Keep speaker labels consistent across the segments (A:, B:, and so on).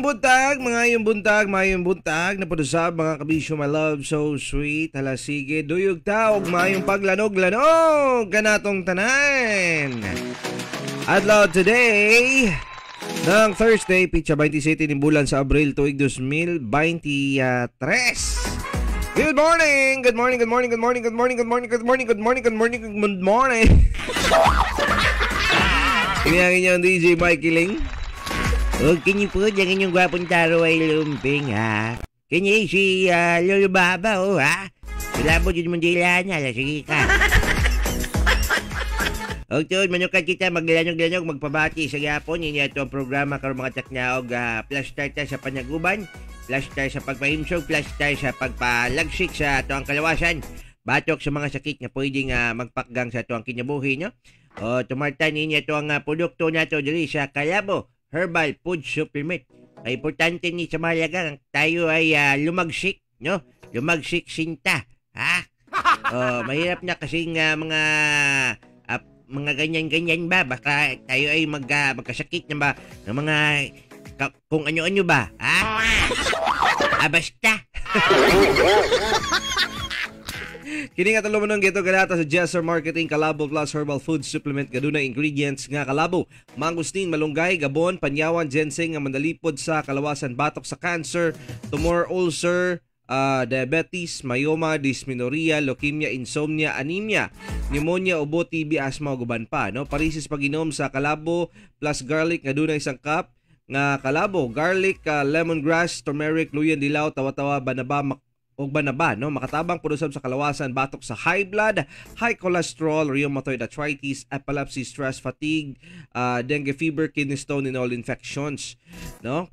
A: mayong buntag na padusab mga kabisyo, my love, so sweet, hala sige, duyog taog, mayong paglanog-lanog, ganatong tanan. Adlaw today, ng Thursday, pitsa 27 ng bulan sa Abril, tuig 2023. Good morning! Good morning, good morning, good morning, good morning, good morning, good morning, good morning, good morning, good morning. Kiniyangin niyo ang DJ Mike Kiling. Huwag kinyo po, dyan yung gwapong taro ay lumping, ha? Kinyo si Lolo Baba, oh, ha? Wala po dyan mong dila niya, sige ka. Huwag tuon, manukat kita, maglanog-lanog, magpabati sa yapon. Yun ito ang programa karong mga taknaog, plus start sa panyaguban, plus start sa pagpahimsog, plus start sa pagpalagsik sa ito ang kalawasan. Batok sa mga sakit na pwedeng magpakgang sa ito ang kinabuhi, no? O, tumartan ninyo ito ang produkto na ito diri sa Calabo Herbal Food Supplement. Ay importante ni sa malagang tayo ay lumagsik, no? Lumagsik sinta, ha? O, mahirap na kasing mga ganyan-ganyan ba? Baka tayo ay magkasakit na ba ng mga kung ano-ano ba, ha? Basta. Kini nga talo mo nung gito ganata sa Jesser Marketing Calabo Plus Herbal Food Supplement. Kaduna ingredients nga kalabo, mangustin, malunggay, gabon, panyawan, ginseng nga mandalipod sa kalawasan, batok sa cancer, tumor, ulcer, diabetes, myoma, dysmenorrhea, leukemia, insomnia, anemia, pneumonia, ubo, TB, asthma, guban pa, no? Parisis pag-inom sa kalabo plus garlic nga dunay isang cup nga kalabo, garlic, lemongrass, turmeric, luyan, dilaw, tawa-tawa, banaba, no? Makatabang pudusab sa kalawasan, batok sa high blood, high cholesterol, rheumatoid arthritis, epilepsy, stress, fatigue, dengue fever, kidney stone, and all infections, no?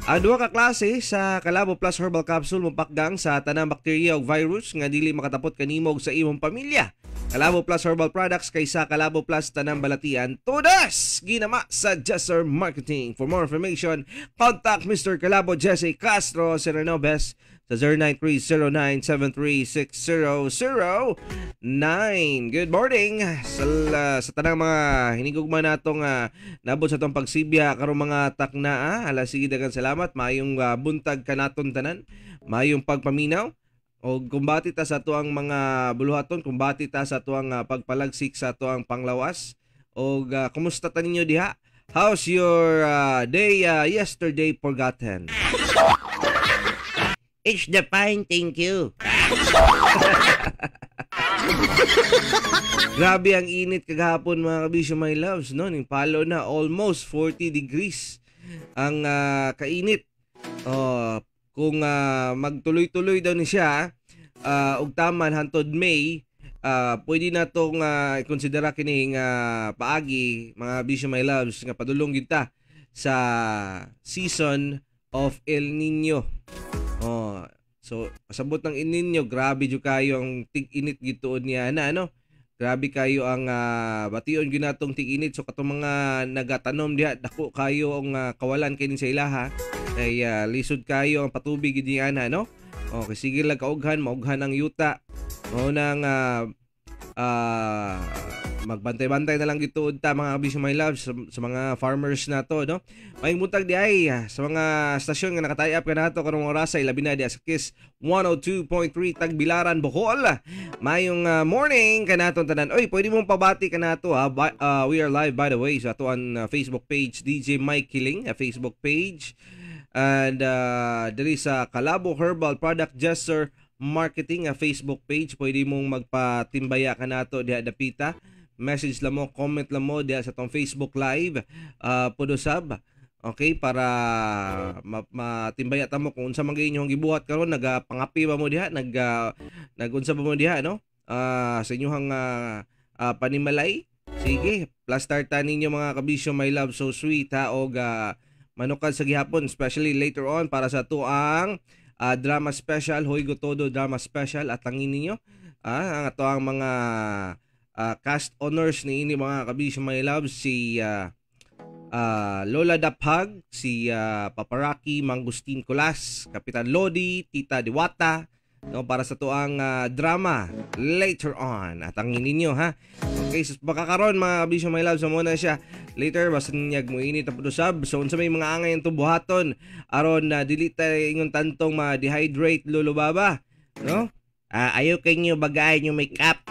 A: Ang duha ka klase sa Calabo Plus Herbal Capsule mapakgang sa tanang bakterya o virus nga dili makatapot kanimo sa imong pamilya. Calabo Plus Herbal Products kaysa Calabo Plus tanang balatian. Todas ginama sa Jesser Marketing. For more information, contact Mr. Calabo Jesse Castro Serenobes sa 0930-973-6009. Good morning sa tanang mga hinigugma natong nabot sa tong pagsibya karong mga takna. Ala sige daghang salamat. Mayong buntag kanaton tanan. Mayong pagpaminaw. O kumbati ta sa tuang mga buluhaton, kumbati ta sa tuang pagpalagsik sa tuang panglawas. O kumusta ta ninyo diha? How's your day yesterday forgotten? It's the fine, thank you. Grabe ang init kagahapon mga kabisyo, my loves, no? Ning palo na almost 40 degrees ang kainit. Kung magtuloy-tuloy daw ni siya og taman hantod May, pwede na tong ikonsidera kining paagi mga kabisyo, my loves, nga padulong kita sa season of El Nino. So pasabot ng El Nino, grabe jud kayo ang tig-init gituon niya na, ano? Grabe kayo ang bation ginatong tig-init. So katong mga nagatanom diha, dako kayo ang kawalan kini sa ilaha. Ay lisod kayo ang patubig gid niya na, no? Okay, sige lang kaughan, maughan ang yuta. Mao nang magbantay-bantay na lang gituod ta mga kabisyo, my love, sa mga farmers na to, no? Maayong buntag di ay sa mga stasyon nga nakatay-up ka nato karong oras ay labi na di sa Kiss 102.3 Tagbilaran, Bohol. Mayong morning kanaton tanan. Oy, pwede mong pabati ka nato, ha? We are live by the way sa ato ang Facebook page, DJ Mike Kiling, Facebook page. And diri sa Calabo Herbal Product Jesser Marketing Facebook page, pwede mong magpatimbaya ka nato diha dapita. Message lang mo, comment lang mo diya sa tong Facebook Live pudusab. Okay, para matimbaya ta mo kung unsa man gyud inyong gibuhat karon, nagapangapi ba mo diha, nagunsa ba mo diha, no? Sa inyong panimalay. Sige, plus start ta ninyo mga kabisyo, my love, so sweet, ha, og manukan sa gihapon, especially later on para sa tuang drama special, Hoygo Todo drama special, at tangin ninyo ang ato ang mga cast honors ni ini mga kabisyo, my love, si Lola Daphag, si Paparaki Mangustin Colas, Kapitan Lodi, Tita Diwata, no, para sa tuang drama later on. At ang ninyo, ha, Okay, so baka karon mga kabisyo my love, so muna siya. Later, basta niyag mo init ang pudusab. So, unsa may mga angay yung tubuhaton. Aron na dili tayo ingon tantong ma-dehydrate lulubaba. No? Ayaw kayo nyo bagayin yung make-up.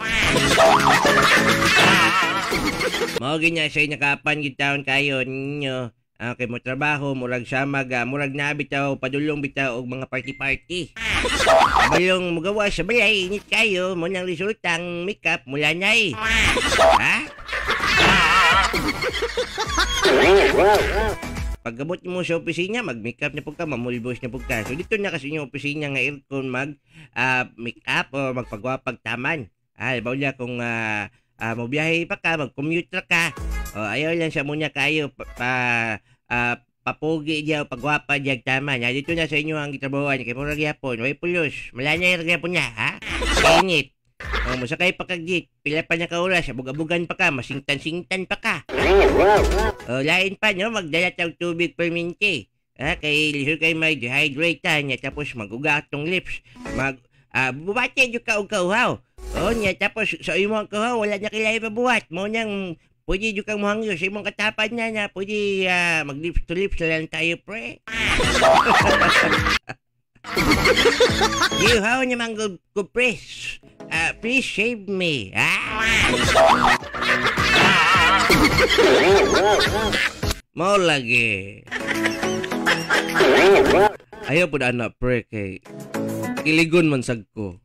A: Mao ginya sa inakapan gitaon kayo ninyo. Okay mo trabaho, murag siya murag na bitaw padulong bitaw og mga party-party. Balong magawa sa balay, init kayo, mo nang resultang makeup mula nay. Ha? Pagabot mo sa opisina, mag-makeup na po ka, mamulbos na po ka. So dito na kasi yung opisina nga aircon mag-makeup o magpagwapag taman. Bawa niya kung mabiyahe pa ka, mag-commute ka. Ayaw lang siya muna kayo papugi diya pagwapa diya tama niya. Dito na sa inyo ang gitrabahoan kay murag yapon, way pulos. Malanya ra po niya, ha? Init. Musakay pa kagit, pila pa na ka oras, abug-abugan pa ka, masingtan-singtan pa ka. Lain pa no, magdala tag tubig perminti. Kay lisod kay may dehydrate niya tapos magugat tong lips. Bubati jud ka og kauhaw. Niya tapos sa imong kauhaw wala na kilay pabuhat. Mo nang pwede yung kang muhangyo sa imong katapan na pwede mag-lips to lips na lang tayo, pre. How naman go press? Please save me. Mau lagi. Ayaw po na anak, pre, kay kiligon man sagko.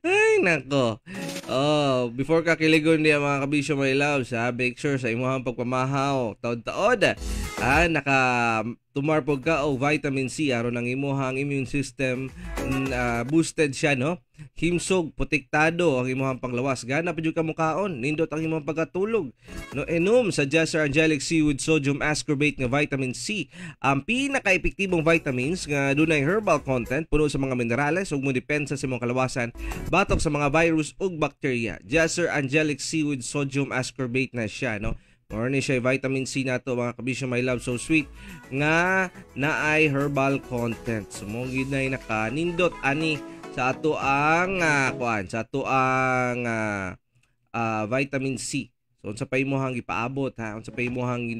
A: Ay, nako. Before ka kiligon niya mga kabisyo my love, make sure sa imuhang pagpamahaw, taod-taod, naka-tumarpog ka o vitamin C, aron ang imuhang immune system, boosted siya, no? Himsog, protektado ang imuhang panglawas. Gana pa dyan ka mukaon, nindot ang imuhang pagkatulog. No, enom sa Jesser Angelic C with sodium ascorbate nga vitamin C. Ang pinaka-epektibong vitamins nga dunay herbal content, puno sa mga minerales ug mo depensa sa imong kalawasan batok sa mga virus ug bacteria. Jesser Angelic C with sodium ascorbate na siya, no? Or ni siya vitamin C nato mga kabisyo my love, so sweet nga naay herbal content. So mo gid nay nakanindot ani sa ato ang vitamin C. So unsa pa imong ipaabot, ha? Unsa pa imong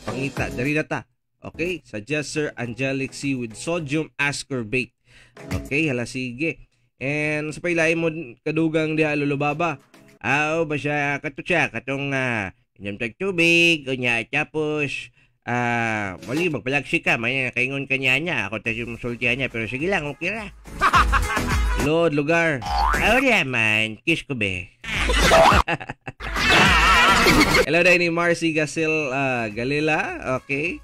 A: pangita diri na ta. Okay? Sa Jesser Angelic C with sodium ascorbate. Okay, hala sige. And sa pailain mo kadugang diha lulubaba. Ba siya katong inyam tag tubig o niya tapos mali magpalagsi ka, may kaingon kanya niya, ako tayo musultihan niya, pero sige lang, okay ra. Lord, lugar. Wala man, kiss ko be. Hello dahil ni Marcy Galila, okay.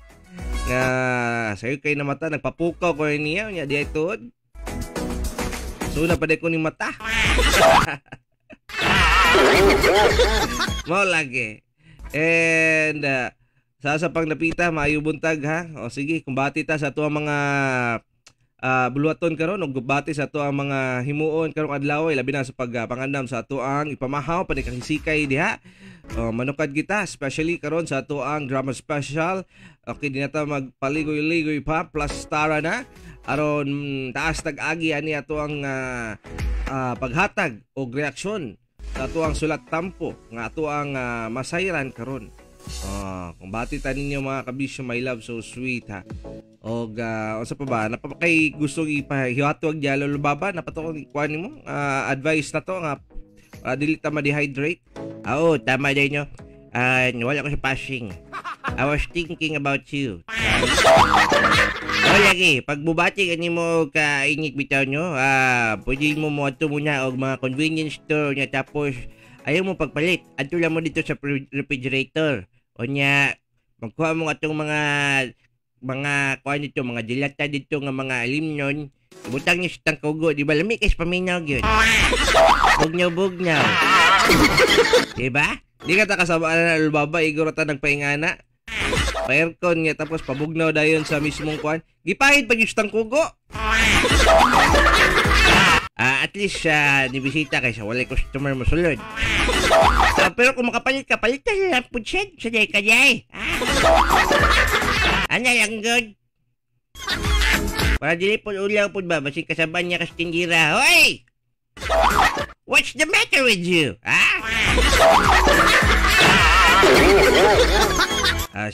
A: Sa'yo kayo na mata, nagpapukaw ko niya, niya di ay tuod. So, napaday ko ni mata. Mau lagi. And sa pang napita maayo buntag, ha. O sige, kumbati ta sa tuwa mga buluhaton karon ug bati sa tuwa mga himuon karong adlaw, labi na sa pagpangandam sa tuang ipamahaw panikahisikay diha. Manukad kita especially karon sa tuang drama special. Okay, di na ta magpaligoy-ligoy pa plus tara na aron taas tag-agi ani ato ang paghatag og reaksyon sa tuang sulat tampo nga ato ang masayran karon. Kung bati ta ninyo mga kabisyo my love, so sweet, ha. Og unsa pa ba napakay gusto ipahihatwag dialo lubaba napatukon ikuan nimo advice na to nga dili ta ma-dehydrate. Tama din nyo. Wala ko sa passing. I was thinking about you. Lagi, pag bubati ka nimo ka init bitaw nyo, pwede mo mo ato muna og mga convenience store nya tapos ayaw mo pagpalit. Adto lang mo dito sa refrigerator. O nya, magkuha mo atong mga kuha dito, mga dilata dito nga mga alimnon. Butang niyo sa tangkugo, di ba? Lamig is paminaw yun. Bugnaw. Diba? Di ka ta kasama na lubaba, iguro ta nagpaingana. Pa-aircon nga, tapos pabugnaw dayon sa mismong kuhan. Gipahid pa yung sa tangkugo. At least nibisita kaysa walay customer mo sulod. Pero kung makapalit ka, palitan lang po siya. Saday ka niya eh. Ano yung good?
B: Para dili po ulaw po ba, basig kasaban niya kas tindira. Hoy! What's the matter with you? Ha?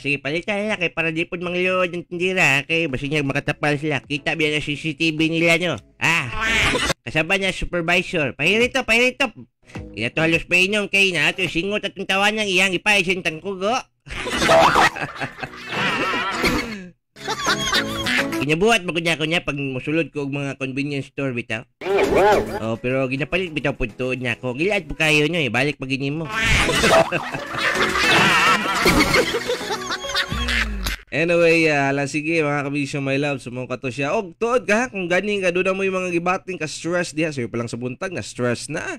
B: Sige, palitan na kay para di po mangliod ng tindira. Kay basig niya makatapal sila. Kita biya na CCTV nila nyo. Kasaban niya supervisor. Pahirito. Kaya to halos pa inyong kay na ito singot at tawa niyang iyang ipaisin tangkugo. Kinabuhat mo kunya pag musulod ko og mga convenience store bitaw. Pero ginapalit bitaw pud tuod niya ko. Gilaad po kayo nyo balik pag mo.
A: Anyway, sige mga kabisyo, my love, sumong ka to siya. Tuod ka, kung ganing ka, doon mo yung mga gibating ka stress diha. Sa'yo pa lang sa buntag, na stress na.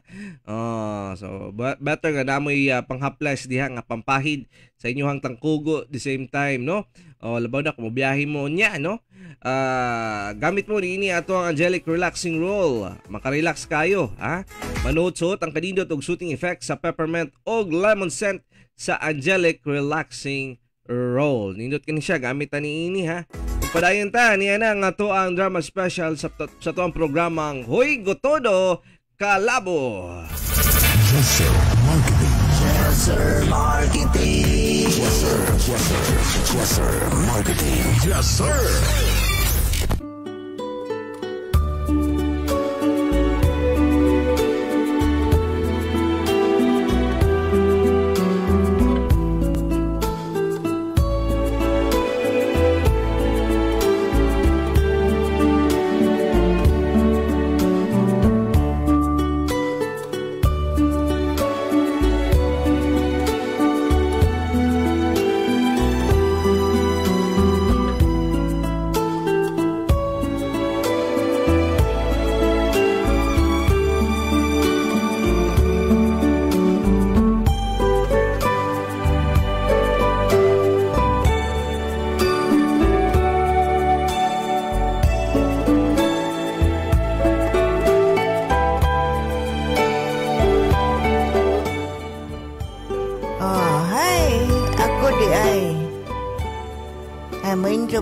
A: So, better nga na mo panghaplas diha, nga pampahid sa inyong tangkugo the same time, no? Labaw na, kung mabiyahe mo niya, no? Gamit mo rin ato ang Angelic Relaxing Roll. Makarelax kayo, ha? Manuot-suot ang kanindot og soothing effect sa peppermint o lemon scent sa Angelic Relaxing Roll. Nindot ka siya, gamit ni ini, ha? Padayon ta, niya na nga to ang drama special sa to ang programang Hoy Gotodo Kalabo.
C: Yes, sir. Marketing. Yes, sir. Marketing. Yes, sir. Yes, sir. Yes, sir. Marketing. Yes, sir.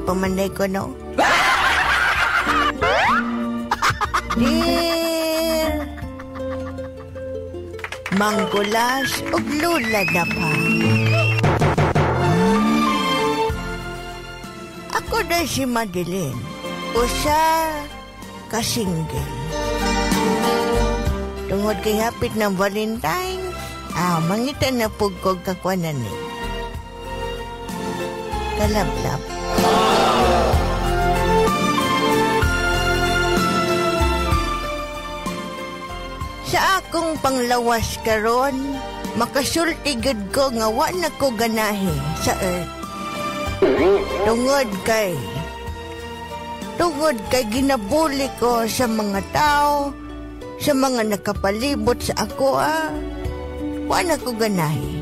D: Pamanday ko, no? Dear Mangkulas ug lula na pa. Ako na si Madeline, usa ka single. Tungod kay hapit ng Valentine, mangita na pugkog kakwanan ni. Kalablab. Sa akong panglawas karon, makasulti gud ko nga wa na ko ganahe sa earth. Tungod kay ginabuli ko sa mga tao, sa mga nakapalibot sa ako, wa na ko ganahe.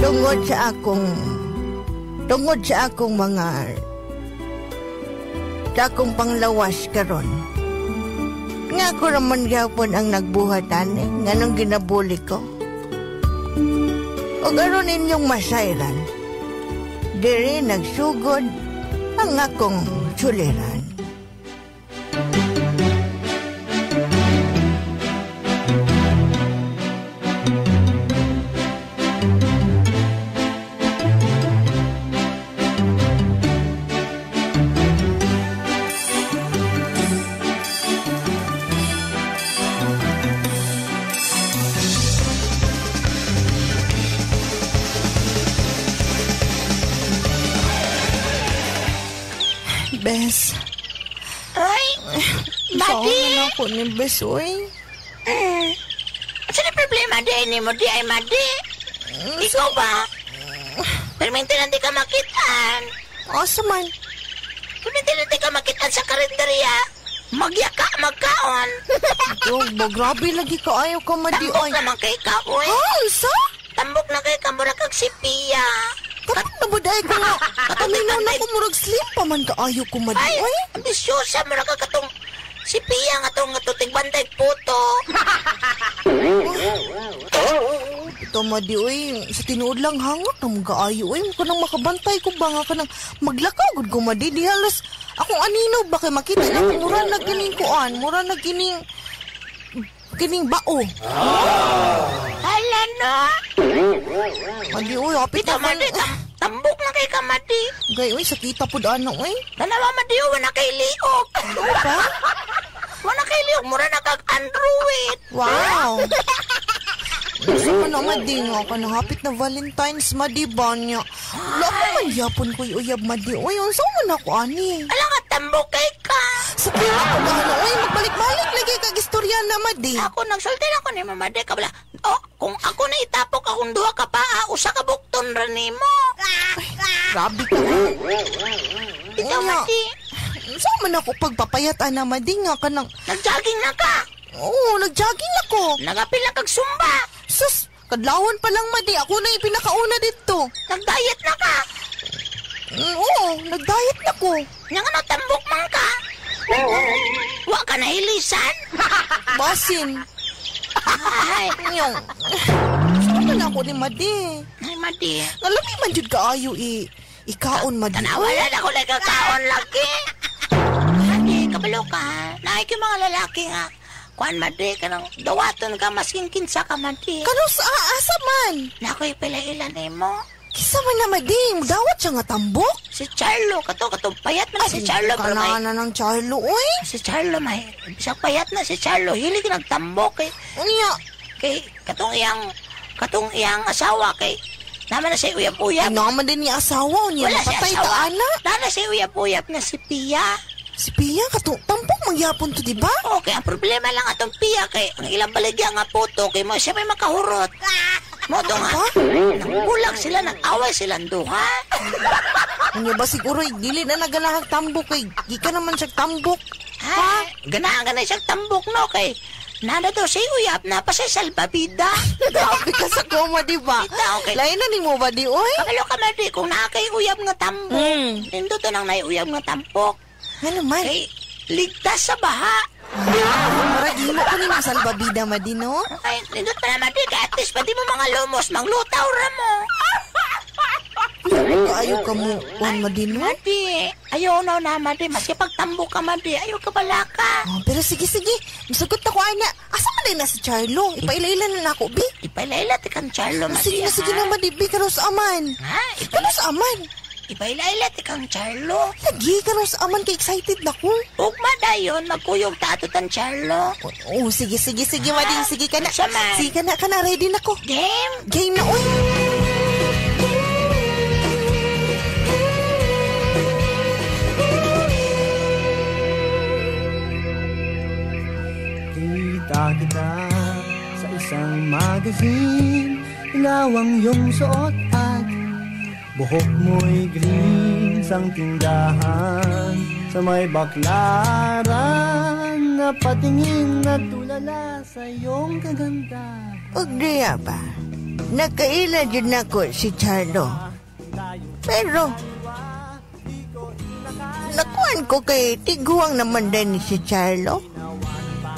D: Tungod sa akong panglawas karon. Nga ko naman gapon ang nagbuhatan nga nung ginabuli ko. O garon inyong masayran, diri nagsugod ang akong suliran. Bes.
E: Ay, Madi.
D: Saan na ako ni Bes, uy?
E: Saan ang problema din mo, di ay Madi? Ikaw ba? Permente nanti ka makitaan.
D: Asa man?
E: Permente nanti ka makitaan sa karinderya. Magyaka, magkaon.
D: Ba, grabe lagi ka ayaw ka, Madi,
E: Tambok
D: ay.
E: naman kay ka, uy.
D: Sa?
E: Tambok na kay ka, mura kag si Pia.
D: Kapag nabuday ko nga, kaminaw na ko murag slim pa man ka ayaw ko, Madi,
E: Ay,
D: ay.
E: ambisyosa, mura ka katong si Pia nga tong tigbantay puto.
D: Ito to, Madi, uy. Sa tinuod lang hangot na mag-aayo, uy. Kanang makabantay ko ba nga kanang maglakaw, gud ko, Madi. Di halos, akong anino ba kay makita na akong mura na kining kuan, mura na kining bao.
E: Hala na.
D: Madi, uy, hapit
E: Kita,
D: naman.
E: Madi, tambok na kay ka, Madi.
D: Gay, uy, sakita po daan, uy.
E: Dalawa, Madi, wala kay liog.
D: Pa?
E: Wala kay liog, mura na kag-android.
D: Wow. Gusto ko na, Madi, nga ka na hapit na Valentine's, Madi, ba niya? Wala ko man yapon ko uyab, Madi. Uy, unsa man ako, ani?
E: Ala nga, tambok kay ka.
D: Sakit ako daan, uy. Magbalik-balik lagi kag istorya na, Madi.
E: Ako, nagsulti na ako ni Mama De, kabala. Oh, kung ako na itapok akong duha ka pa, usa ka bukton rin ni mo.
D: Grabe ka.
E: Ikaw,
D: Oo nga.
E: Madi,
D: Saan man ako pagpapayat, ana, Madi, nga ka nang...
E: nag-jogging na ka.
D: Oo, nag-jogging ako.
E: Nagapila kag sumba.
D: Sus, kadlawon pa lang, Madi. Ako na yung pinakauna dito.
E: Nag-diet na ka.
D: Oo, nag-diet na ko.
E: Nga ano, tambok man ka. Wa ka nahilisan.
D: Basin.
E: Ay,
D: Yung... Saan man ako ni Madi?
E: ay, Madi.
D: Nalami man jud kaayo ikaon, Madi.
E: Tanawalan ako na kakaon lagi. Madi, kabalo ka. Naik yung mga lalaki nga. Kuan, Madi, kanang dawaton ka, masking kinsa ka, Madi.
D: Kano sa asa man?
E: Nako'y pilailan eh mo.
D: Kisa man na, Madi. Dawat siya nga tambok.
E: Si Charlo, katong payat na si Charlo. Pero may,
D: Kanana ng Charlo, oy.
E: si Charlo, may, isang payat na si Charlo. Hilig nagtambok kay,
D: Unya.
E: katong iyang asawa kay, naman na si uyap-uyap.
D: Ano naman din ni asawa niya.
E: Wala si
D: Napatay
E: asawa.
D: ta, ana.
E: Nana si uyap-uyap na si Pia.
D: Si Pia, tambok magyapon to, diba?
E: Okay, ang problema lang atong Pia kay ang ilang baligya nga photo kay mo siya may makahurot. Mo to nga. Nangbulag sila, nag-away silang duha.
D: Unya ba siguro, dili na nagalahag tambok kay gika naman siya tambok.
E: Ha? Ganahan siyang tambok no kay nana daw si uyap na pa siya salbabida.
D: Grabe ka sa koma, diba?
E: Ita, okay.
D: Lain na ni mo ba, di, oy?
E: Pakalo ka man di kung nakay uyap nga tambok. Nindo to nang naiuyap nga tampok.
D: Ano man?
E: Kay ligtas sa baha.
D: Para imo ko ni masalbabida, Madi, no?
E: Ay, nindo pa naman di kay at least pati mo mga lumos manglutaw ra mo.
D: Ayaw ka mo, Juan, Madi, no?
E: Madi, ayaw na Madi. Maski pagtambok ka, Madi. Ayaw ka pala ka.
D: Oh, pero sige. Masagot ako, ana. Asa man din na si Charlo? Ipailailan na ako, Bi.
E: Ipaila-ila tikang Charlo, Madi.
D: Sige na, Madi, Bi. Kano sa aman?
E: Ha?
D: Kano sa aman?
E: Ipaila-ila tikang Charlo.
D: Lagi, kano sa aman. Kay excited na ko.
E: Ugma dayon, magkuyog tato tan Charlo.
D: Oh, sige, Madi. Sige ka na.
E: Saman.
D: Sige ka na. Ready na ko.
E: Game.
D: Game na, oy.
F: Kita sa isang magazine, inawang yung suot at buhok mo'y green sang tindahan. Sa may baklaran na patingin na tulala sa iyong kaganda.
D: Huwag niya ba? Nakaila dyan ako si Charlo. Pero, nakuhan ko kay tiguang naman din si Charlo.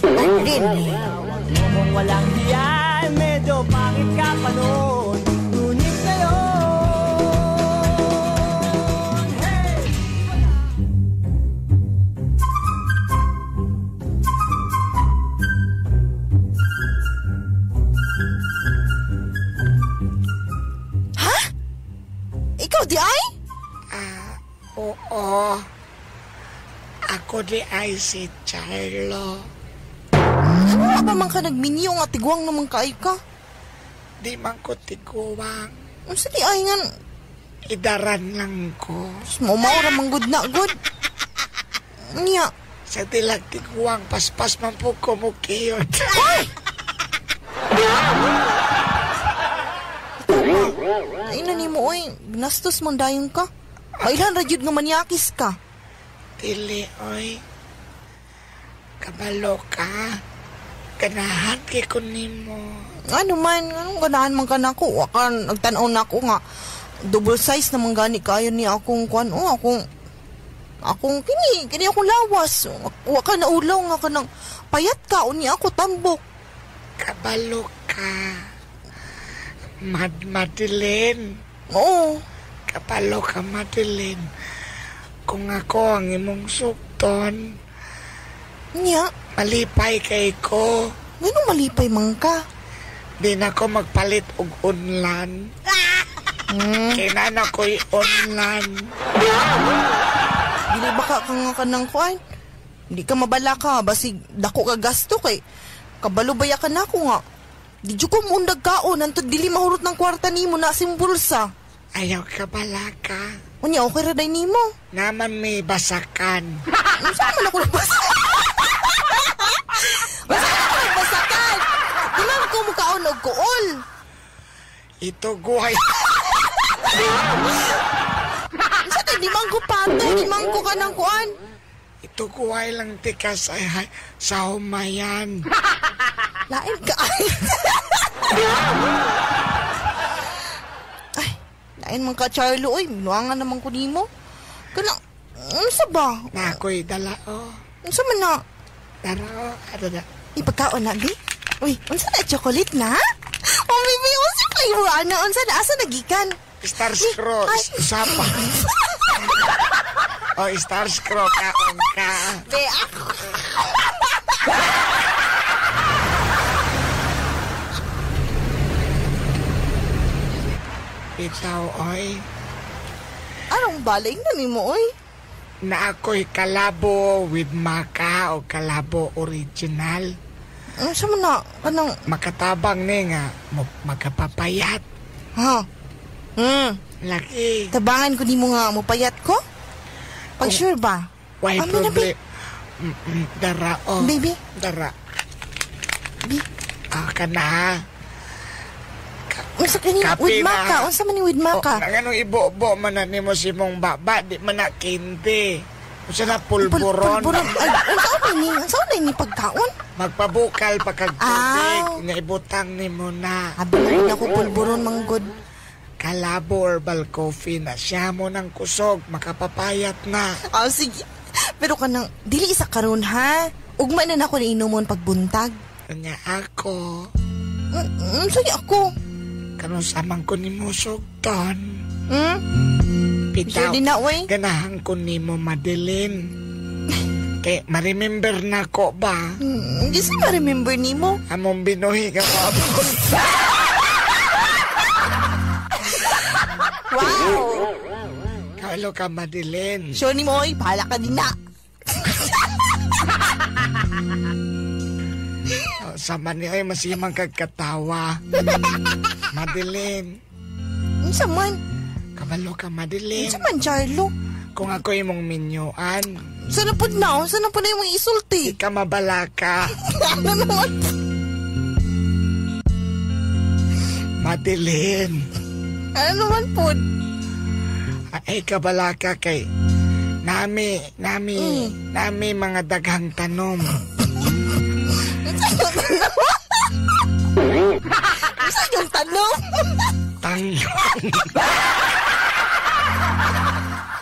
D: Din
F: Ngomong walang hiyan, medyo pangit ka pa noon. Ngunit ngayon, hey!
D: Ha? Ikaw di ay?
E: Oo. Ako di ay si Charlo.
D: Ano ba man ka nagminyo nga tiguang naman kaay ka?
E: Di man ko tiguang.
D: Ano sa di ay nga?
E: Idaran lang ko.
D: Maura mang good na good. Niya.
E: Sa tilag tiguang, paspas man po kumukiyon.
D: Ay na ni mo oy. Binastos mong dayon ka. Mailan radyod nga manyakis ka.
E: Dili, oy. Kabalo ka. Ganahan kay ko nimo.
D: Ano man, anong ganahan man ka na ako? Wakan, nagtanaw na ako nga. Double size naman gani kayo ni akong kwan. O, akong kini akong lawas. Waka na ulaw nga ka ng payat ka. O niya ako tambok.
E: Kabalo ka.
G: Madeline.
D: Oo.
G: Kapalo ka, Madeline. Kung ako ang imong sukton,
D: Nya,
G: malipay kay ko.
D: ganun malipay man ka.
G: Di na ko magpalit og unlan. Kinana ko'y unlan.
D: Dili baka ka nga ka ng kuan. Hindi ka mabala ka, basig dako ka gasto kay kabalo baya ka na ako nga. Di jud ko mundag kaon, antod dili mahurot ng kwarta nimo na simbulsa.
G: Ayaw ka bala ka.
D: Unya, okay ra day nimo.
G: Naman may basakan.
D: Saan man ako nagbasakan? Saan ako nagbasakan? Dilan ko mo kaon og kuol.
G: Ito guhay.
D: Sa di man ko pato, di man ko ka ng kuan.
G: Ito guhay lang tika sa humayan.
D: Lain ka ay. Ay, lain man ka Charlo, oy. Minuangan naman ko nimo. Kana, unsa ba?
G: Na ako'y dala
D: Unsa man na?
G: Dara ano na.
D: Ipagkaon na, di? Uy, unsa na chocolate na? Oh, baby, unsa flavor ana? Unsa na? Asa nagikan?
G: Stars Cross. Usapa. Stars Cross kaon ka.
D: Be, ako.
G: Itaw, oy.
D: Anong baling na nimo, oy?
G: Na ako'y kalabo with maka o kalabo original.
D: Unsa man na? Kanang,
G: Makatabang ni nga magkapapayat.
D: ha?
G: Laki.
D: Tabangan ko nimo nga mo payat ko? Pag sure ba?
G: Why
D: Amin na,
G: problem? Dara,
D: Baby?
G: Dara.
D: Bi,
G: Kana.
D: unsa kani
G: Kape
D: with
G: na.
D: maka? Unsa man ni with maka?
G: Nanganong ibo-bo man na ni mo si mong baba, di man na kindi. Unsa na pulburon.
D: Pulburon. Ay, unsa ni pagkaon?
G: Magpabukal pagkagtubig.
D: Aw.
G: Nga ibutang ni mo na.
D: Abi na ko pulburon manggod.
G: Kalabo herbal coffee na siya mo ng kusog. Makapapayat na.
D: Ah, sige. Pero kanang dili isa karon ha. Ugma na nako ni inumon pagbuntag.
G: Kanya ako.
D: Sige ako.
G: Karon samang ko ni mo sugton.
D: Sure
G: Pitaw.
D: din na, oy.
G: Ganahan ko ni mo, Madeline. Kay ma-remember na ko ba?
D: Hindi sa ma-remember nimo.
G: Among binuhi ka pa.
D: Wow.
G: Kalo ka, Madeline.
D: Sure ni mo, oy. Bahala ka din na.
G: Sama niyo ay masimang kagkatawa. Madeline.
D: Unsa man?
G: Kabalo ka, Madeline.
D: Unsa man, Charlo?
G: Kung ako imong minyuan,
D: Sana po na? Sana po na yung isulti?
G: di ka mabala ka.
D: Ano naman?
G: Madeline.
D: Ano naman po?
G: Ay, kabala ka kay nami mga daghang tanom.
D: Isa yung tanong?
G: Tangkong.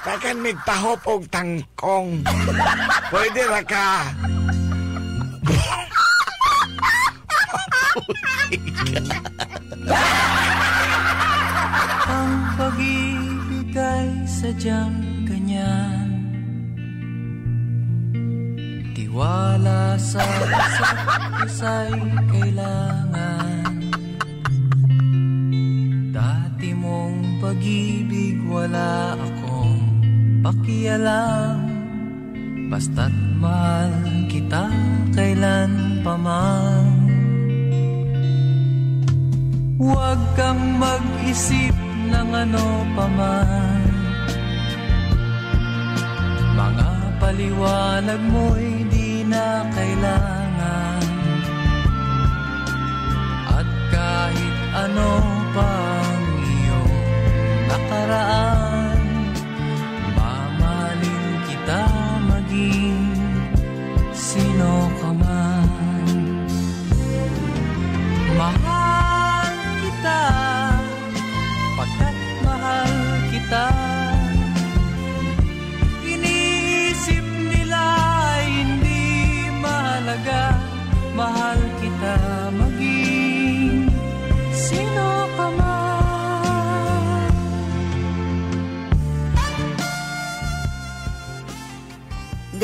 G: Takan migtahop og tangkong. Pwede ra ka.
F: Ang pag-ibig ay sadyang ganyan. Tiwala sa isa't isa'y kailangan. Dati mong pag-ibig wala akong pakialam. Basta't mahal kita kailan pa man. Huwag kang mag-isip ng ano pa man. Mga paliwanag mo'y di na kailangan. At kahit ano pang iyong nakaraan, mamahalin kita maging sino ka man. Mahal kita, pagkat mahal kita. Iniisip nila ay hindi mahalaga. Mahal kita maging sino ka man.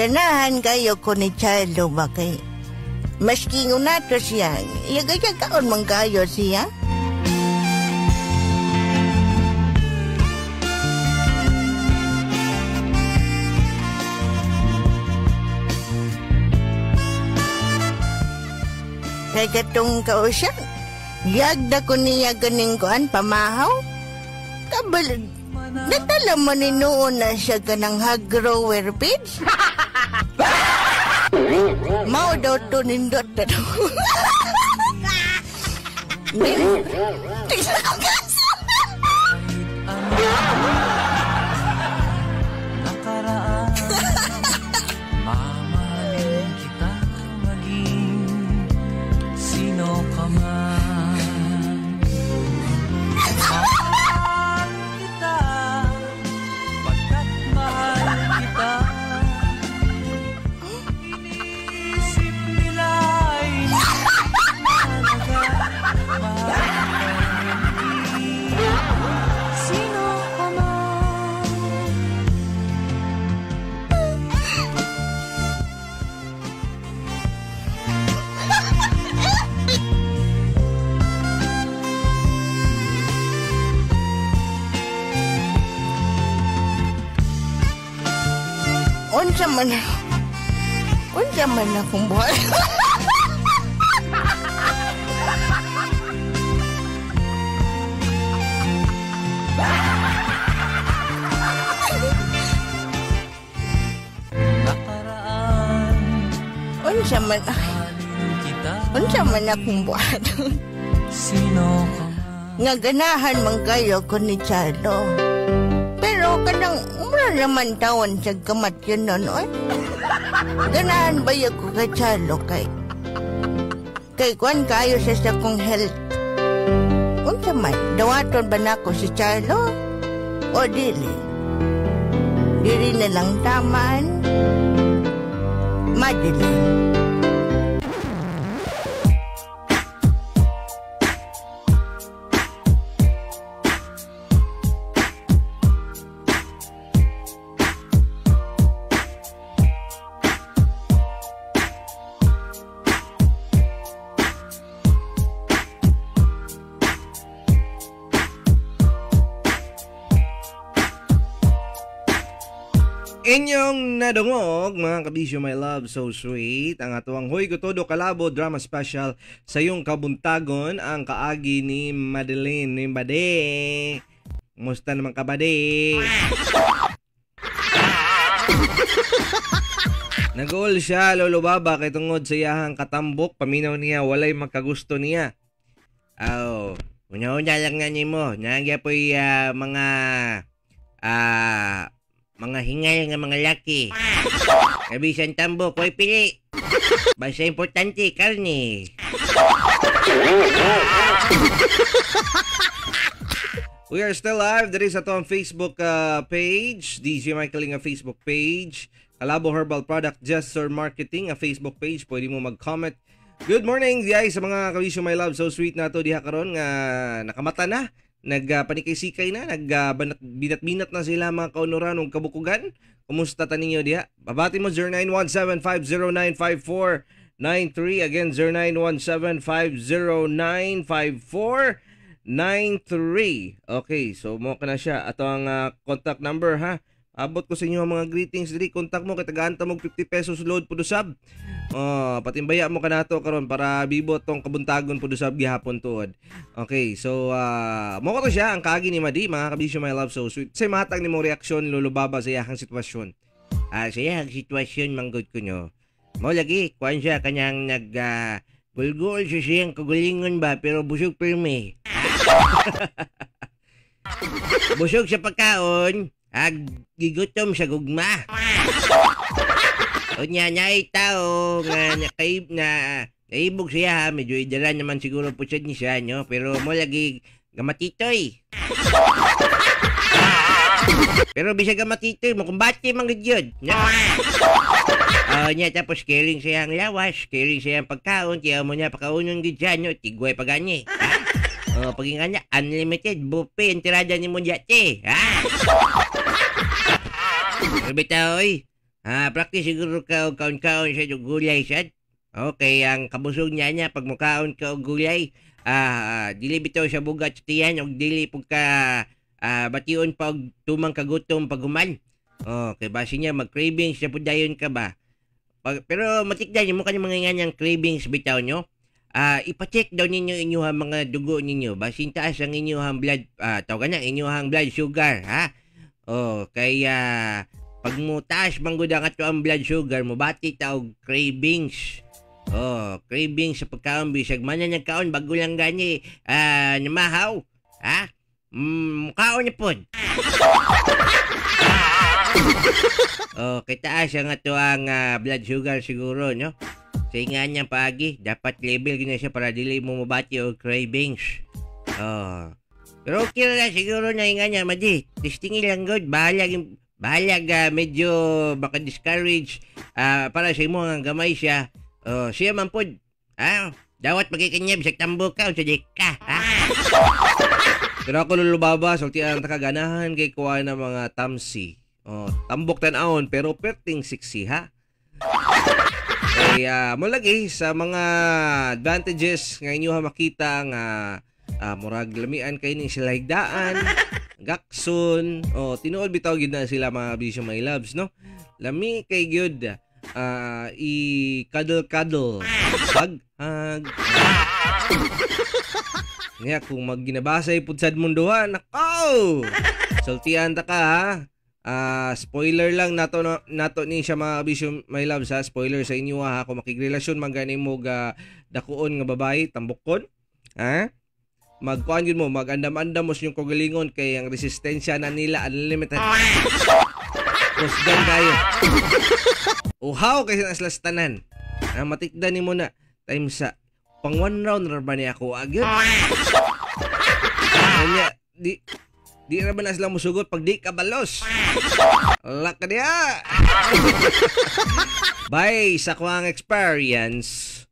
D: ganahan kayo ko ni Chalo ba kay maski ngunato siya, yagayagaon man kayo siya. Kaya katong kausap, yagda ko niya ganing kuan pamahaw. Kabal, natala mo ni noon na siya ganang hag-grower page. Mau daw to nindot na daw. Tignan ko kasi.
F: Nakaraan, mamahalin kita maging sino ka man. Mahal kita, pagkat mahal kita. Inisip nila ay mahalaga, mahal ka hindi. Sino ka man.
D: Unsa man akong buhay.
F: Nakaraan,
D: Unsa man
F: kita,
D: akong buhay.
F: sino ka man.
D: Nga ganahan man kayo ko ni Chalo. Pero kanang mura naman tawon sa kamat yun nun, oy. Ganahan ba yung ko kay Chalo kay kuan kayo sa kong health. Unsa man, dawaton ba na ko si Chalo? O dili? Dili na lang taman? Madeline.
A: Inyong nadungog, mga kabisyo, my love, so sweet. Ang atuang Hoy Ko Todo Kalabo drama special sa iyong kabuntagon, ang kaagi ni Madeline ni Bade. Musta naman ka, Bade? Nag-uol siya, Lolo Baba, kay tungod sa iyahang katambok, paminaw niya, walay magkagusto niya.
B: Oh, una-una lang nga nimo. Nagya po mga hingal nga mga laki. Kabisan tambo, ko'y pili. Basta importante, karne.
A: We are still live. There is ato ang Facebook page. DJ Michael nga Facebook page. Kalabo Herbal Product Gesture Marketing nga Facebook page. Pwede mo mag-comment. Good morning, diay sa mga kabisyo, my love. So sweet na to diha karon nga nakamata na. Nagpanikay-sikay na, binat-binat na sila mga kaunuran ng kabukugan. Kumusta ta ninyo diha? Babati mo 0917-509-5493. Again, 0917-509-5493. Okay, so mo ka na siya. Ato ang contact number, ha? Abot ko sa inyo ang mga greetings diri. Contact mo, katagaanta mo 50 pesos load po dusab. Patimbaya mo ka na to karon para bibot tong kabuntagon po dusab gihapon tuod. Okay, so mo ko to siya ang kaagi ni Madi, mga kabisyo, my love, so sweet. Say matag ni mong reaksyon, Lolo Baba, sa iyang sitwasyon.
B: Sa iyang sitwasyon, manggod ko nyo. Mo lagi, kuhan siya kanyang bulgol sa siyang kagalingon ba, pero busog pirme. Busog sa pagkaon, gigutom sa gugma. O niya tao nga naibog siya, medyo idara naman siguro po siya ni siya, no? Pero mo lagi gamatitoy. Pero bisa gamatitoy mo, kumbati mga yun. No? Niya tapos caring siya ang lawas, caring siya ang pagkaon, kaya mo niya pakaunon din siya, no? Tigway pagani. Paging kanya, unlimited, buffet, entirada ni mo dyan, ha? Pero bitaw, Practice siguro ka og kaon-kaon sa iyong gulay sad. Okay, ang kabusog niya pag mukaon ka og gulay, dili bitaw sa bugat sa tiyan og dili pug ka bation pa og tumang kagutom pag human. Okay, base niya mag-cravings sa pudayon ka ba? Pero matikdan mo kanang mga nganyang cravings bitaw nyo. Ipa-check daw ninyo inyong mga dugo ninyo. Basin taas ang inyong blood, tawag na, inyong blood sugar, ha? Kaya pag mo taas manggod ang ato ang blood sugar, mo bati taog cravings. Cravings sa pagkaon, bisag man na nagkaon, bago lang gani, namahaw, ha? Kaon niya po. Kay taas ang ato ang blood sugar siguro, no? Sa inga niya pagi, dapat level gina siya para dili mo mabati o cravings. Pero okay na siguro na inga niya, Madi. Testing lang good. Bahalag medyo baka discourage para sa imo ang gamay siya. Siya man po. Dawat magkikanya, bisag tambo ka o sadik ka.
A: Pero ako lulubaba, sultian takaganahan kay kuha na mga tamsi. Tambok tan-aon pero perting siksi ha. Mo lagi sa mga advantages nga inyo makita nga murag lamian kay ni sila higdaan, gakson, tinuod bitaw gid na sila mga bisyo my loves, no? Lami kay gyud i-cuddle, hug. Nga kung magginabasay pud sad mundo ha, nakaw. Sultian ta ka ha. Spoiler lang nato ni siya mga bisyo my loves ha. Spoiler sa inyo ha. Kung makigrelasyon magani mo dakuon nga babae, tambukon. Ha? Magkuhan yun mo, magandam-andam mo yung kagalingon kay ang resistensya na nila unlimited. Kusgan kayo. Uhaw kasi nas tanan. Matikdan ni mo na. Time sa pang 1 round ra ba niya ako agad? Kanya, di ra ba na sila musugot pag di ka balos? Laka niya! Bye sa kuwang experience.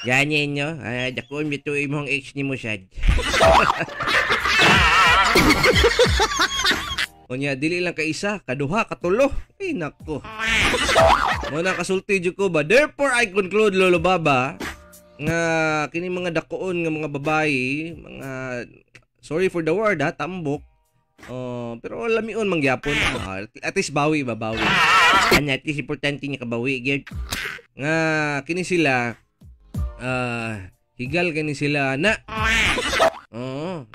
B: Ganyan nyo. Dakon bito imong H ni mo sad.
A: Onya, dili lang ka isa, kaduha, katulo. Ay, nako. Muna kasulti dyo ko ba? Therefore, I conclude, Lolo Baba, nga kini mga dakoon nga mga babae, mga, sorry for the word ha, tambok. Pero lamion mangyapon. At least bawi.
B: At least importante niya kabawi.
A: Nga, kini sila, higal kini sila na.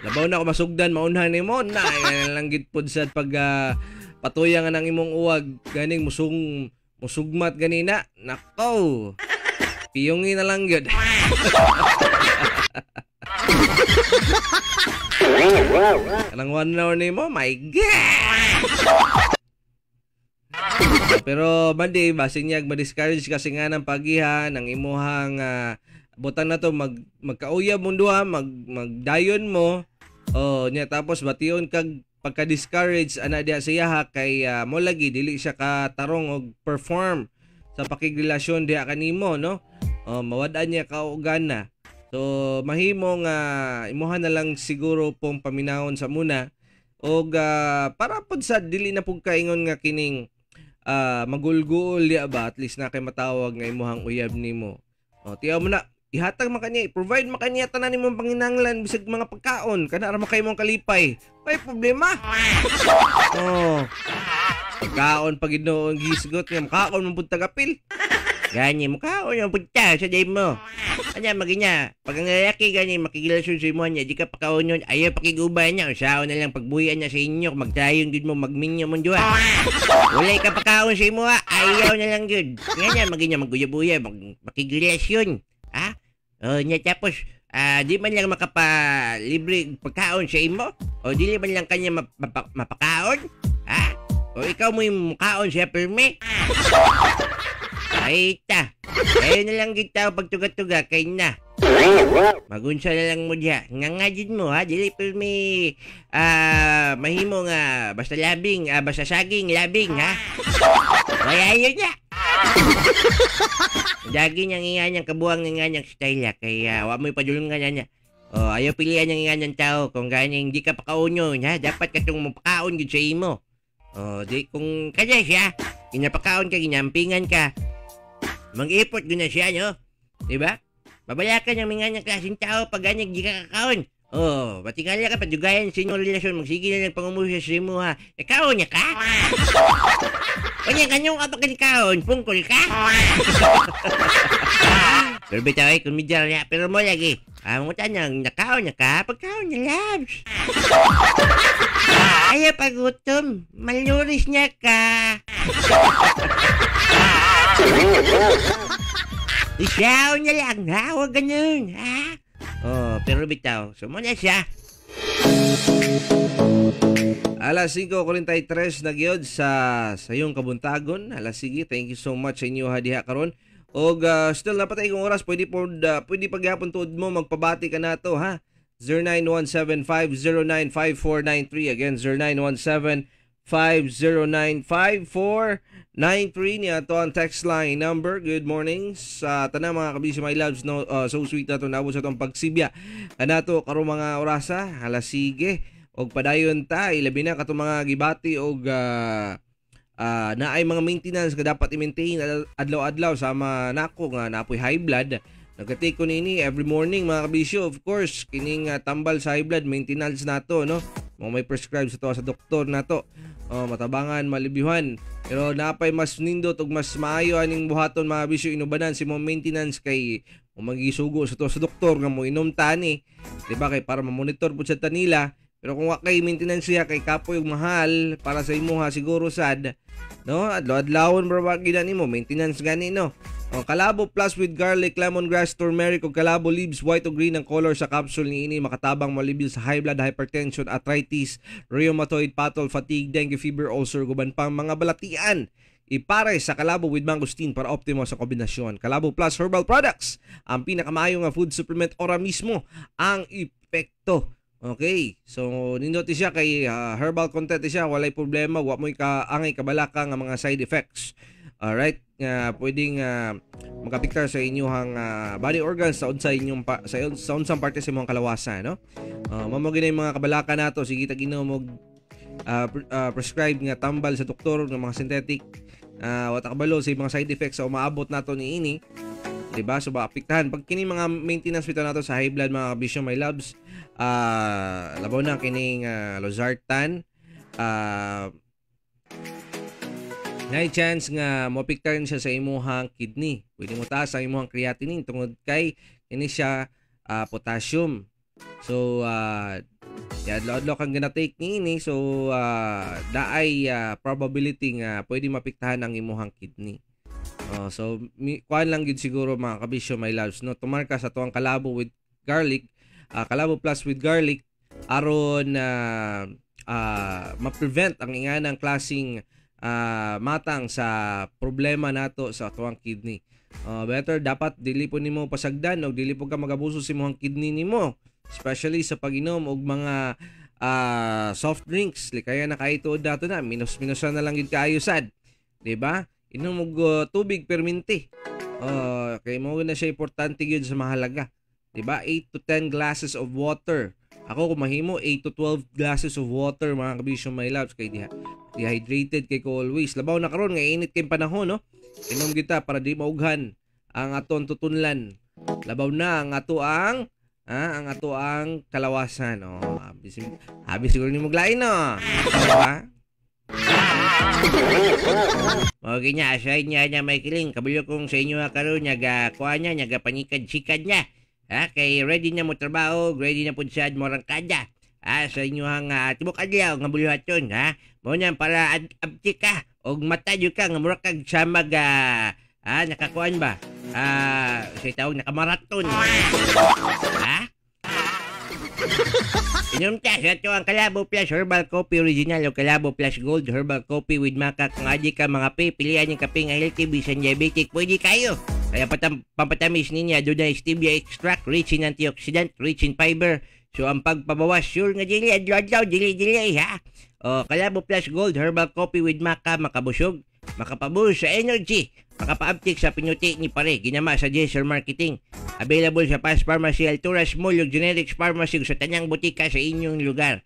A: Labaw na ako masugdan, maunhan ni mo na. Yan lang gitpod sa pag patuya nga ng imong uwag, ganing musugmat ganina. Nako. Piyongin na lang yun. Kanang 1 hour ni mo, my God! Pero mandi, basin niya ma-discourage kasi nga ng pagihan, ng imuhang butang na to, magkauyab mo duha, magdayon mo. Niya tapos bation kag pagka-discourage ana diha siya ha, kay mo lagi dili siya katarong og perform sa pakigrelasyon diha kanimo, no? Mawad-an niya kaugan na. So mahimo nga imuha na lang siguro pong paminahon sa muna og para pud sa dili na pug kaingon nga kining magulgul ya ba, at least na kay matawag nga imuhang uyab nimo. Tiyaw mo na ihatag makanya, provide makanya tanan nimong panginahanglan bisag mga pagkaon kana ra makay mong kalipay. May problema. Pagkaon pag Ginoo ang gisgot nga makaon mo pud tagapil.
B: Gani makaon yung punta sa day mo. Anya maginya, pag ang lalaki gani makigilasyon sa imo niya, di ka pakaon yun, ayaw pakiguban niya, usahaw na lang pagbuhian niya sa inyo, magtayon gud mo, magminyo mo duha. Walay ka pakaon sa imo, ayaw na lang gud. Nga maginya magbuya-buya, makigilasyon. Nya tapos, di man lang makapalibre pagkaon sa imo, o di man lang kanya mapakaon, o ikaw mo yung makaon siya perme. Ay ta, kayo na lang kita pagtuga-tuga kay na. Magunsa na lang mo diya. Ngangajid mo ha, dili perme mahimo nga basta labing, basta saging labing ha. Mayayo niya. Dagi niyang inganyang kabuang inganyang style kaya wa mo'y padulungan niya. Ayaw pilihan ng nga ng tao kung ganyan hindi ka pakaunyo, ha? Dapat ka itong mapakaon yun sa imo. Di kung kanya siya, ginapakaon ka, ginampingan ka, mag-ipot yun na siya, no? Diba? Babalakan ng mga ng klaseng tao pag ganyan hindi ka kakaon. Batingali ka, padugayan sa inyong relasyon, magsige na ng pangumusya sa imo, ha? Kaon niya ka? Kanyang ka pagkalikaon, pungkol ka? Pero bitaw ay, kumidya niya, pero mo lagi. Mo tanang, nakaon niya ka? Pagkaon niya, labs. Ayaw pagutom, maluris niya ka. Isaw niya lang, ha? Huwag ganun, ha? Pero bitaw, sumuna siya.
A: Alas 5:43 na gyud sa iyong kabuntagon. Alas sige, thank you so much sa inyo diha karon. Og still napatay kong oras, pwede pagyapon tuod mo magpabati ka nato, ha. 0917-509-5493. Again, 0917-509-5493 niya to ang text line number. Good morning sa tanang mga kabisi my loves, no, so sweet na to nabot sa itong pagsibya kanato karong mga orasa. Alas sige, og padayon ta ilabi na kato mga gibati og naay mga maintenance nga dapat i-maintain adlaw-adlaw sama nako nga napoy high blood. Nagka-take ko nini every morning mga kabisyo. Of course, kining tambal sa high blood maintenance nato, no? Mga may prescribe sa to sa doktor nato. Matabangan, malibyuhan. Pero napay mas nindot ug mas maayo aning buhaton mga kabisyo inubanan si mo maintenance kay magisugo sa to sa doktor nga mo inom tani. Diba kay para ma-monitor pud sa tanila. Pero kung wa kay maintenance siya kay kapoy og mahal para sa imo ha siguro sad, no? Adlaw-adlawon bro ba gid nimo maintenance gani, no? Kalabo plus with garlic, lemongrass, turmeric ug kalabo leaves white o green ang color sa capsule niini makatabang malibil sa high blood, hypertension, arthritis, rheumatoid, patol, fatigue, dengue, fever, ulcer, guban pang mga balatian. Ipare sa kalabo with mangosteen para optimo sa kombinasyon. Kalabo plus herbal products, ang pinakamayo nga food supplement ora mismo ang epekto. Okay, so nindoti siya kay herbal content siya, walay problema, wa mo'y angay kabalaka nga mga side effects. Alright, pwedeng magapiktar sa inyong body organs sa inyong sa unsang parte sa inyong kalawasan, no? Mamagin na yung mga kabalaka nato, sige tag-inom og prescribe nga tambal sa doktor ng mga synthetic wata kabalo sa mga side effects sa umaabot nato ni ini. Diba? So maapektahan pag kini mga maintenance bitaw nato sa high blood mga kabisyo my loves. Labaw na kining losartan. Nay chance nga mapiktaran siya sa imuhang kidney. Pwede mo taas ang imuhang creatinine tungod kay kini siya potassium. So adlaw-adlaw kang gina-take niini, so daay probability nga pwede mapiktahan ang imuhang kidney. So kuan lang gid siguro mga kabisyo my loves, no, tumarka sa tuang kalabo with garlic, kalabo plus with garlic aron ma-prevent ang inganang klasing matang sa problema nato sa tuang kidney. Better dapat dili po nimo pasagdan o dili po ka magabuso sa imong kidney nimo, especially sa pag-inom og mga soft drinks. Kaya nakaituod dato na minus-minusan na lang gid kaayo sad, di ba? Inom og tubig perminti. Kay mo na siya importante gyud sa mahalaga, di ba? 8 to 10 glasses of water. Ako kung mahimo 8 to 12 glasses of water mga kabisyo my loves, kay dehydrated kay ko always. Labaw na karon nga init kay panahon, no? Inom kita para di maughan ang aton tutunlan. Labaw na ang ato ang kalawasan. Habis siguro ni maglain, no? Diba? Okay niya, aside niya may kiling. Kabalo kong sa inyo karon niya kuha niya, niya panikad-sikad niya. Kay ready na mo trabaho, ready na po siya mo rangkada. Sa inyo tibok adlaw nga buluhaton, ha? Mo na para abti ka og matadyo ka nga mura kag sa nakakuan ba? Sa tawag nakamaraton. Inom ta sa ito ang Kalabo Plus Herbal Coffee Original o Kalabo Plus Gold Herbal Coffee with Maca. Kung adi ka mga pilihan yung kape nga healthy, bisan diabetic, pwede kayo. Kaya pampatamis niya, doon na stevia extract, rich in antioxidant, rich in fiber. So ang pagpabawas, sure nga dili, adlaw-adlaw, dili, ha? Kalabo Plus Gold Herbal Coffee with Maca, makabusog, makapabus sa energy, makapaaptik sa pinuti ni pare, ginama sa Jesser Marketing.
B: Available sa Fast Pharmacy, Alturas Mall, ug Generics Pharmacy ug sa tanyang butika sa inyong lugar.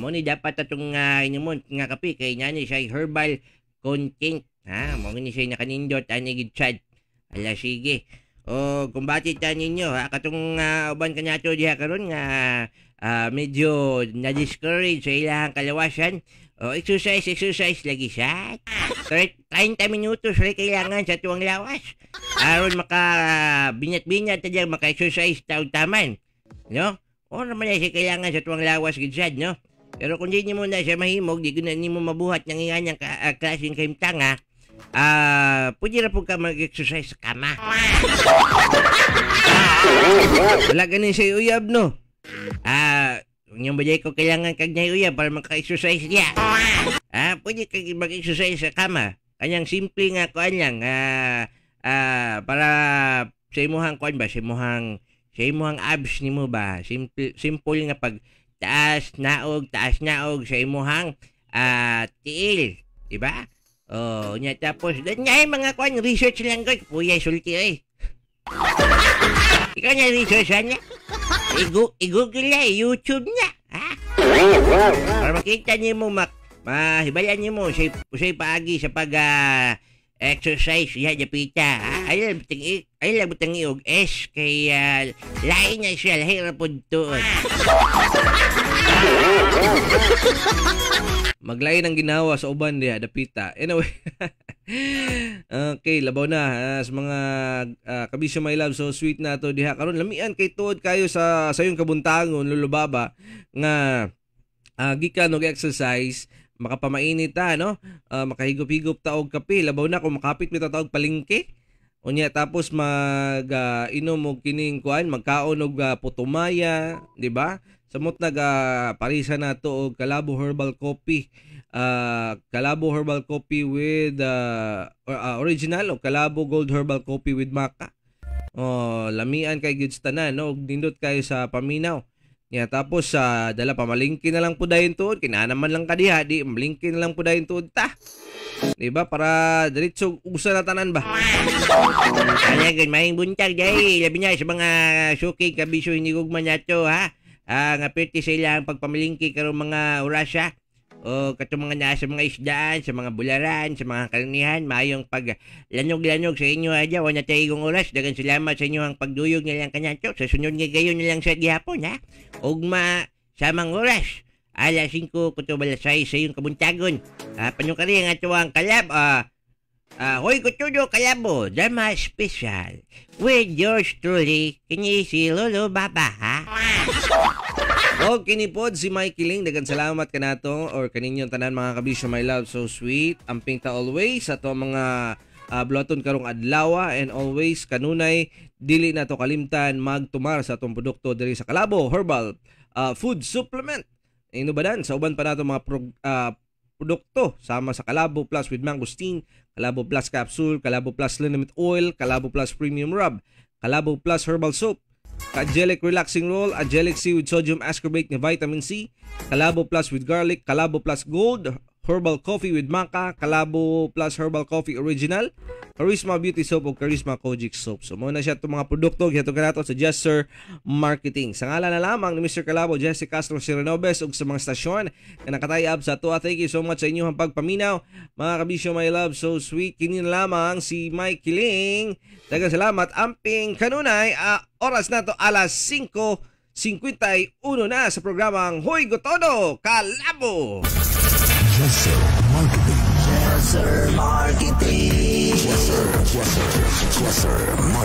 B: Mo ni dapat atong inyong nga kape kay nani siya herbal content. Mo ni siya nakanindot ani gid chat. Ala sige. Kung batita ninyo katong uban kanyato diha karon nga medyo na-discourage sa ilang kalawasan. Exercise lagi siya. 30 minutos rin kailangan sa tuwang lawas. Aron binyat-binyat na dyan, maka-exercise taon-taman. No? Naman siya kailangan sa tuwang lawas gidsad, no? Pero kung di mo na siya mahimog, di na mo mabuhat ng inganyang klaseng kaimtanga, pwede na po ka mag-exercise sa kama. Wala ganin siya uyab, no? Yung bajay ko kailangan kag niya uyab para maka-exercise niya. Pwede kag mag-exercise sa kama. Kanyang simple nga kuan lang, para sa imuhang kuan ba, sa imuhang abs nimo ba, simple nga pag taas naog sa imuhang tiil, di ba? Nya tapos nya mga kuan research lang ko, kuya sulti ikaw niya research niya. I-google niya, YouTube niya. Para makita niyo mo, mahibayan niyo mo siya paagi sa pag-exercise. Japita. Ay lang butang iog S kay lain niya siya, lahira po doon.
A: Maglain ang ginawa sa uban diha, dapita. Anyway. Okay, labaw na sa mga kabisyo my love, so sweet na to diha karon. Lamian kay tuod kayo sa sayong kabuntangon lulubaba nga gikan og exercise, makapamainit ta, no? Makahigop-higop ta og kape, labaw na kung makapit mi ta og palengke. Unya tapos inom og kining kuan, magkaon og putumaya, di ba? Samot parisa na to og Calabo Herbal Coffee. Calabo Herbal Coffee with original o Calabo Gold Herbal Coffee with maca. Lamian kay gyud tanan, no? Nindot kayo sa paminaw. Tapos dala pamalingki na lang po dayon tuod, kinanaman lang kadiha, di malingki na lang po dayon tuod ta. Diba? Para diretso usa na tanan ba?
B: Talagang maing buntag day, labi niya sa mga suking kabisyo hinigugman nato, ha? Nga perti sa ilang pagpamalingki karong mga orasya. Katong mga nasa mga isdaan, sa mga bularan, sa mga karanihan, mayong paglanog-lanog sa inyo adya, wala tayong oras. Dagan salamat sa inyo ang pagduyog nilang kanyato. Sa sunod nga gayon nilang sa gihapon, ha? Ugma samang oras. Alas 5 kuto balasay sa iyong kabuntagon. Panyong kari ang ato ang kalab. Hoy kutudo kalabo, Dama Special. With yours truly, kini si Lolo Baba, ha?
A: O kinipod si Mike Kiling, dagan salamat kanato or kaninyong tanan mga kabisyo my love, so sweet. Amping ta always sa to mga bloton karong adlaw, and always kanunay dili na to kalimtan magtumar sa atong produkto diri sa Calabo Herbal Food Supplement. Inubadan sa uban pa nato mga produkto sama sa Calabo Plus with Mangosteen, Calabo Plus Capsule, Calabo Plus Liniment Oil, Calabo Plus Premium Rub, Calabo Plus Herbal Soap, Angelic Relaxing Roll, Angelic C with Sodium Ascorbate na Vitamin C, Calabo Plus with Garlic, Calabo Plus Gold, Herbal Coffee with Maca, Calabo Plus Herbal Coffee Original, Charisma Beauty Soap o Charisma Kojic Soap. So muna siya itong mga produkto gito kanato sa Just Sir Marketing. Sa ngalan na lamang ni Mr. Calabo, Jesse Castro Sirenobes ug sa mga stasyon na nakatayab sa ato. Thank you so much sa inyong pagpaminaw mga kabisyo my love, so sweet. Kini na lamang si Mike Kiling. Daghang salamat. Amping kanunay oras na to alas 5:51 na sa programang Hoy Gotodo Calabo.
C: Yes, sir. Marketing. Yes, sir. Marketing. Yes, sir. Yes, sir. Yes, sir.